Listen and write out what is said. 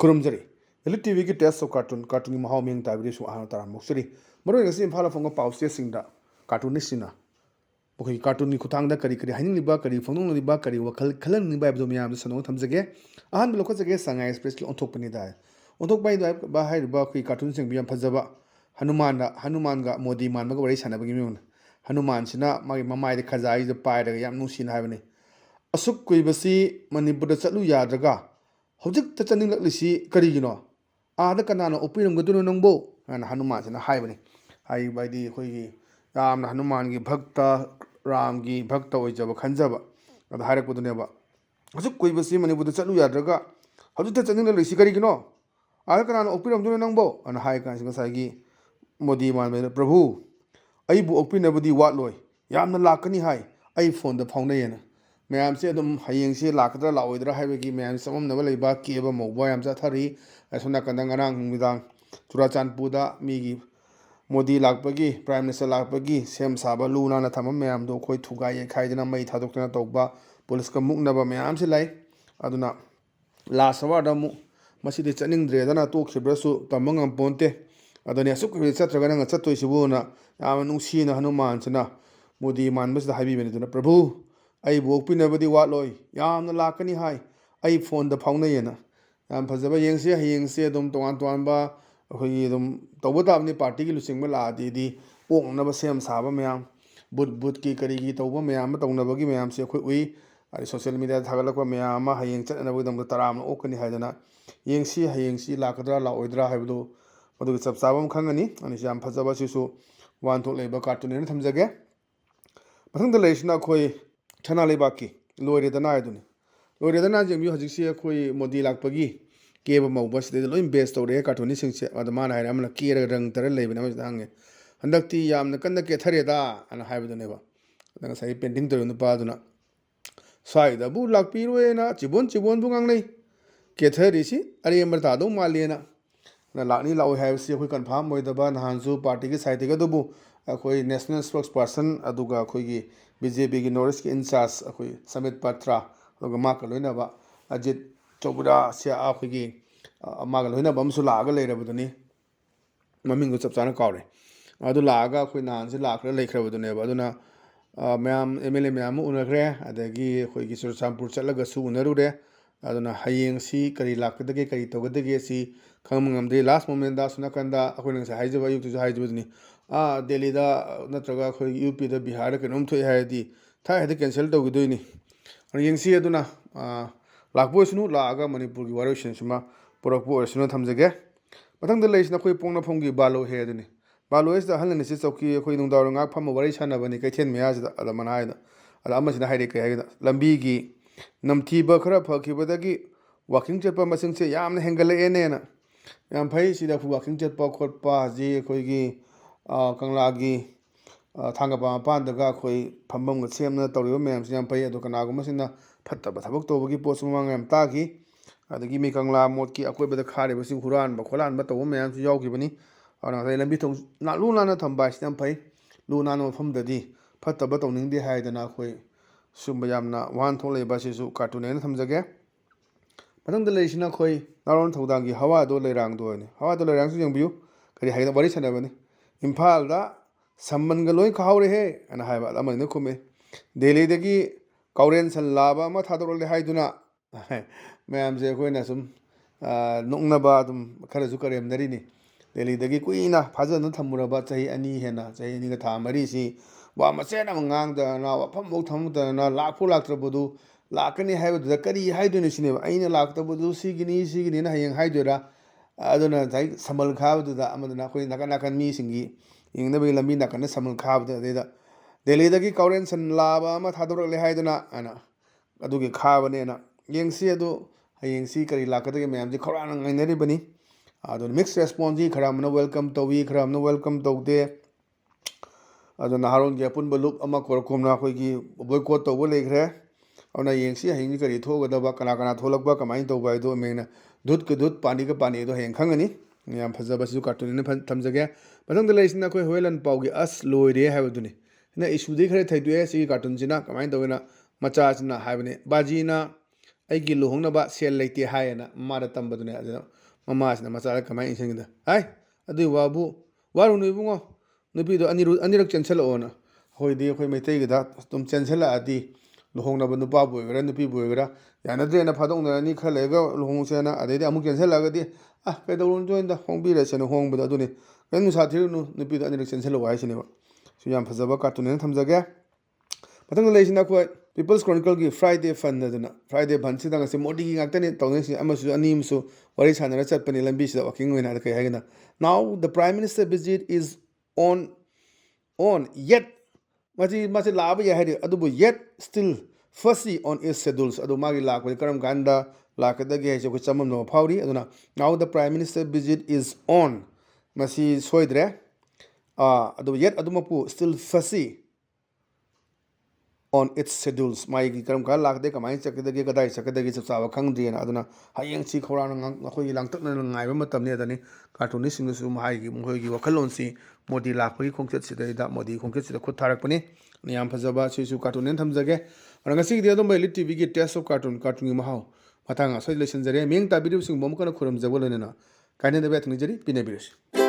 खुरमजरी elite TV की test of cartoon की Mahav Ming ताबरी सु आना तारा मुक्सरी मरो ngasi imphal phonga pause singda cartoonist sina bokhi cartoon ni khutang da kari kari haning liba kari phonong liba kari wakhal khalang ni ba bdo miyam sanong thamjage ahan bi lokho jage sangai express ki onthok pani da onthok bai da ba hai ba khi cartoon sing bi yam phajaba hanuman ga modi man ba wari sana ba gi mi hanuman sina magi mamai de khajai de pai da yam nu sin haibani asuk kui basi manipur da chalu yadraga hojik ta chaning laklisi kari gino ada kanana opiram gadunu nangbo ana hanuman sina haibani hai bai di khoi gi yamna hanuman gi bhakta ram gi bhakta oijaba khanjaba ada harak budune ba asuk kui basi manipur da chalu yadraga hojik ta chaning laklisi kari gino ada kanana opiram dunu nangbo ana hai kan singa sai gi modi man me prabhu ai bu opinabudi watloi yamna lakani hai ai phone da phone yana ma'am से हयेंग से लाकद्रा लाओद्रा है ma'am समम लेबा केब मौबा याम चाथरी असोना कंदंग अनांग मिदांग चुराचानपुर मीगी मोदी लापगी प्राइम मिनिस्टर लापगी सेम साबा लूना थम मैम दो कोई थुगाई खाइदना मई थादोक्तना तौबा पुलिस का मुकनबा मैम से लाई अदुना लास्ट अवार्ड अमु मसिदि चनिंद्रेदना तोखिब्रसु तमंगम पोंते अदने असुक चत्रगा नंग चत्तोइसिबुना याम नुसीना हनुमान सना मोदी मानबस हाइबिबेनिदुना प्रभु आई बोकपिनबदी वालोय यामना लाकनी हाय आई फोन द फाउनयेना याम फजबा येंगसे हयेंगसे दम तोवान तोवानबा अखोई दम तौबताबनी पार्टी की लुसिंगबा लादीदी पोंगनबा सेम साबा मयाम बुट की करी की तौबा मयाम तौनबगी मयाम से अखोई उई अरे सोशल मीडिया थागलकवा मयाम हयेंग चनबगी दम तराम ओकनी हायदना येंगसी हयेंगसी लाकद्रा लाओइद्रा हायबदो मदुग सबसाबम खंगनी अनि याम फजबा सिसु वान थोक लेबा कार्टून ने थमजगे मथंग लेसना अखोई छना लेबाकी लोरेदना आयदुनी लोरेदना जेंबी हजिसे अखोई मोदी लापगी केब मौबस दे लोइन बेस तौरे कार्टूनी सिंगसे अदमान हायरा अमना केर रंग तर लेबना मजदांगे हंदक्ति यामना कन्न के थरेदा अना हायबदनेबा नंग साइ पेंटिंग तरो नुपादुना साइदा बु लापीरोएना चिबोन बु गांगनै के थरिसी अरे अमरता दो मालेना ना लानी लाओ हायबसी अखोई कंफर्म होइदबा नहानसु पार्टी के साइड के दुबु अखोई नेशनल स्पोक्स पर्सन अदुगा अखोई बीजेपी की नॉर्थ की इंचार्ज अखोई समित पत्रा अदुगा माका लोइनबा अजित चौबुरा से अखोई मागा लोइनबा अमसु लागा लेरबदुनी ममिंगो चपचाना कावरे अदु लागा अखोई नान से लाखरा लेखरबदुनेबा अदुना मैम एमएलए मैम उनखरे अदगी अखोई की सुरचामपुर चलगसु उनरुरे अदुना हयेंग सी करी लाकदगे करी तोगदगे सी खंगमंगमदे लास्ट मोमेंट दा सुनकंदा अखोई नंग से हाइजबा युक्तु हाइजबदुनी दिल्ली नत्रगा अखोई यूपी दा बिहार कनोम थोय हायदी था हेद कैंसिल तौगिदोइनी येंगसी अदुना लाखबोसनु लागा मणिपुर की वारोशन सुमा पुरकबो ओरसनु थमजगे मथंग लेसना अखोई पोंगना फोंगी बालो हे अदुनी बालो एस दा हलन से चौकी अखोई नुंदावर ngak फम वरै सानबनी कैथेन मेयाजदा अदमन हायदा अदा अमसिना हायरे कै हायदा लंबी की नमथीबा खरा फखिबदगी वाकिंग चेपा मसिंग से यामना हेंगलएनेना याम फै सिदा वाकिंग चेपा खोटपा जी अखोई की कंगलागी थांगपा मपानदगा अखोई फंबम सेमना तौरिबा मैम याम फै अदो कनागुमसिना फत्तबा थबक तौबगी पोस्ट ममांग याम तागी अदगी मी कंगला मोटकी अकोइबदा खारेबसिंग हुरानबा खोलानबा तौबा मैम यावगिबनी अना गै लंबी थों नालु नाना थंबा सियाम फै लु नाना मफमददी फत्तबा तौनिंगदे हायदना अखोई सुंबा यामना वान थोक लेबा सिसु कार्टून ने थमजगे मथंग लेसिना अखोई नारोन थौदांगी हवा दो लेरांग दोने हवा दो लेरांग सु जंबियु करी हायदा बरी सनाबनी इम्फाल दा सम्मनगा लोय खावरे हे अना हायबा अमन खुमे दिल्ली दगी कौरेन सन लाबा मा थादोरले हायदुना मैम जे कोइना सुम नुंगनबा दुम खरजु करेमनरिनी दिल्ली दगी कुइना फाजन थमुरबा चाहि अनि हेना चाहि नि गा था मरी सी वा मसेना मंगांगदा ना वफम बौ थमुदा ना लाखो लाखत्रबदु लाकनी हायबदु करी हायदुनि सिनेबा आइना लाखतबदु सिगिनी ना हयंग हायदुरा अदुना चाहि समल खाबदुदा अमदना कोइ नकन नकन मी सिंगी इंगनबे लंबी नकन समल खाबदु देदा दिल्ली दगी कौरेन सन लाबा मा थादोरले हायदुना अना अदुगे खाबनेना येंगसी अदु हयेंगसी करी लाकदगे मैम जी खरान ngainaribani अदु मिक्स रेस्पॉन्स जी खरामना वेलकम तौवी खरामना वेलकम तौदे अदु नारोन के अपुन बलुक अमा कोरकोमना अखोई बॉयकॉट तौबो लेखरे अना येंगसी हयेंगजी करी थोगदबा कना कना थोलकबा कमाइन तौबा दो मेना दूध के दूध पानी के पानी दो हयेंग खंगनी याम फजबसु कार्टून ने थमजगे मथंग लेसिना अखोई होयलन पाउगी अस लोइरे हायबदुनी ना इशुदी खरे थैदुए सी कार्टून जिना कमाइन तौना मचाजना हायबने बाजीना ꯑꯩꯒꯤ ꯂꯨꯍꯣꯡꯅꯕ ꯁꯦꯜ ꯂꯩꯇꯦ ꯍꯥꯏꯌꯦꯅ ꯃꯃꯥꯗ ꯇꯝꯕꯗꯨꯅꯦ ꯑꯗꯨꯅ ꯃꯃꯥꯁꯤꯅ ꯃꯆꯥꯗ ꯀꯃꯥꯏꯅ ꯏꯟꯁꯤꯟꯒꯗ ꯍꯥꯏ ꯑꯗꯨꯏ ꯋꯥꯕꯨ ꯋꯥꯔꯨꯅꯨ ꯏꯕꯨꯡꯉꯣ ꯅꯨꯄꯤꯗꯣ ꯑꯅꯤꯔꯛ ꯆꯦꯟꯁꯤꯜꯂꯛꯑꯣꯅ ꯑꯩꯈꯣꯏꯗꯤ ꯑꯩꯈꯣꯏ ꯃꯩꯇꯩꯒꯤꯗ ꯑꯗꯨꯝ ꯆꯦꯟꯁꯤꯜꯂꯛꯑꯗꯤ ꯂꯨꯍꯣꯡꯅꯕ ꯅꯨꯄꯥꯕꯨ ꯑꯣꯏꯒꯦꯔꯥ ꯅꯨꯄꯤꯕꯨ ꯑꯣꯏꯒꯦꯔꯥ ꯌꯥꯅꯗ꯭ꯔꯦꯅ ꯐꯥꯗꯣꯛꯅꯔꯅꯤ ꯈꯔ ꯂꯩꯔꯒ ꯂꯨꯍꯣꯡꯁꯦꯅ ꯑꯗꯩꯗꯤ ꯑꯃꯨꯛ ꯆꯦꯟꯁꯤꯜꯂꯛꯑꯒꯗꯤ ꯀꯩꯗꯧꯔꯨꯅꯣꯏꯗ ꯍꯣꯡꯕꯤꯔꯁꯦꯅ ꯍꯣꯡꯕꯗ ꯑꯗꯨꯅꯤ ꯀꯩꯝ ꯅꯨꯡꯁꯥ ꯊꯤꯔꯨꯅꯨ ꯅꯨꯄꯤꯗꯣ ꯑꯅꯤꯔꯛ ꯆꯦꯟꯁꯤꯜꯂꯛꯑꯣ ꯍꯥꯏꯁꯤꯅꯦꯕ ꯁꯤ ꯌꯥꯝ ꯐꯖꯕ ꯀꯥꯔꯇꯨꯟ ꯊꯝꯖꯒꯦ ꯃꯊꯪꯗ ꯂꯩꯁꯤꯅ ꯑꯩꯈꯣꯏ ꯄꯤꯄꯜꯁ ꯀ꯭ꯔꯣꯅꯤꯀꯜꯒꯤ ꯐ꯭ꯔꯥꯏꯗꯦ ꯐꯟ ꯑꯗꯨꯅ ꯐ꯭ꯔꯥꯏꯗꯦ ꯐꯟꯁꯤꯗ ꯉꯁꯤ ꯃꯣꯗꯤꯒꯤ ꯉꯥꯛꯇꯅꯤ ꯇꯧꯅꯔꯤꯁꯤ ꯑꯃꯁꯨ ꯑꯅꯤ ꯑꯃꯁꯨ ꯋꯥꯔꯤ ꯁꯥꯟꯅꯔ ꯆꯠꯄꯅꯤ ꯂꯝꯕꯤꯁꯤꯗ ꯋꯥꯀꯤꯡ ꯑꯣꯏꯅ ꯀꯩ ꯍꯥꯏꯒꯅ now the prime minister visit is on yet ꯃꯁꯤ ꯂꯥꯛꯑꯕ ꯌꯥꯏ ꯍꯥꯏꯗꯤ ꯑꯗꯨꯕꯨ yet still fussy on its schedules ꯑꯗꯨ ꯃꯥꯒꯤ ꯂꯥꯛꯄꯁꯤ ꯀꯔꯝ ꯀꯥꯟꯗ ꯂꯥꯛꯀꯗꯒꯦ ꯍꯥꯏꯁꯦ ꯑꯩꯈꯣꯏ ꯆꯃꯝꯅꯕ ꯐꯥꯎꯔꯤ ꯑꯗꯨꯅ now the prime minister visit is on ꯃꯁꯤ ꯁꯣꯏꯗ꯭ꯔꯦ ꯑꯗꯨꯕꯨ yet ꯑꯗꯨꯃꯛꯄꯨ still fussy on its schedules ꯃꯥꯒꯤ ꯀꯔꯝ ꯀꯥꯟ ꯂꯥꯛꯀꯗꯦ ꯀꯃꯥꯏꯅ ꯆꯠꯀꯗꯒꯦ ꯀꯗꯥꯏ ꯆꯠꯀꯗꯒꯦ ꯆꯞ ꯆꯥꯕ ꯈꯪꯗ꯭ꯔꯤꯑꯅ ꯑꯗꯨꯅ ꯍꯌꯦꯡꯁꯤ ꯈꯧꯔꯥꯡꯅ ꯑꯩꯈꯣꯏꯒꯤ ꯂꯥꯡꯇꯛꯅꯅ ꯉꯥꯏꯕ ꯃꯇꯝꯅꯤ ꯑꯗꯅꯤ ꯀꯥꯔꯇꯨꯅꯤꯁꯁꯤꯡꯅꯁꯨ ꯃꯈꯣꯏꯒꯤ ꯋꯥꯈꯜꯂꯣꯟꯁꯤ ꯃꯣꯗꯤ ꯂꯥꯛꯄꯒꯤ ꯈꯣꯡꯆꯠꯁꯤꯗꯩꯗ ꯃꯣꯗꯤ ꯈꯣꯡꯆꯠꯁꯤꯗ ꯈꯨꯠ ꯊꯥꯔꯛꯄꯅꯤ ꯌꯥꯝ ꯐꯖꯕ ꯁꯤꯁꯨ ꯀꯥꯔꯇꯨꯟꯅꯦꯅ ꯊꯝꯖꯒꯦ ꯑꯗꯣ ꯉꯁꯤꯒꯤꯗꯤ ꯑꯗꯨꯝꯕ ꯏꯂꯤꯠ ꯇꯤꯚꯤꯒꯤ ꯇꯦꯁ ꯑꯣꯐ ꯀꯥꯔꯇꯨꯟꯒꯤ ꯃꯍꯥꯎ ꯃꯇꯥꯡ ꯑꯁꯣꯏ ꯂꯣꯏꯁꯤꯟꯖꯔꯦ ꯃꯤꯠꯌꯦꯡ ꯇꯥꯕꯤꯔꯤꯕꯁꯤꯡꯕꯨ ꯑꯃꯨꯛ ꯍꯟꯅ ꯈꯨꯔꯨꯝꯖꯕ ꯂꯣꯏꯅꯅ ꯀꯥꯏꯅꯗꯕ ꯌꯥꯊꯪ ꯅꯤꯖꯔꯤ ꯄꯤꯅꯕꯤꯔꯁꯤ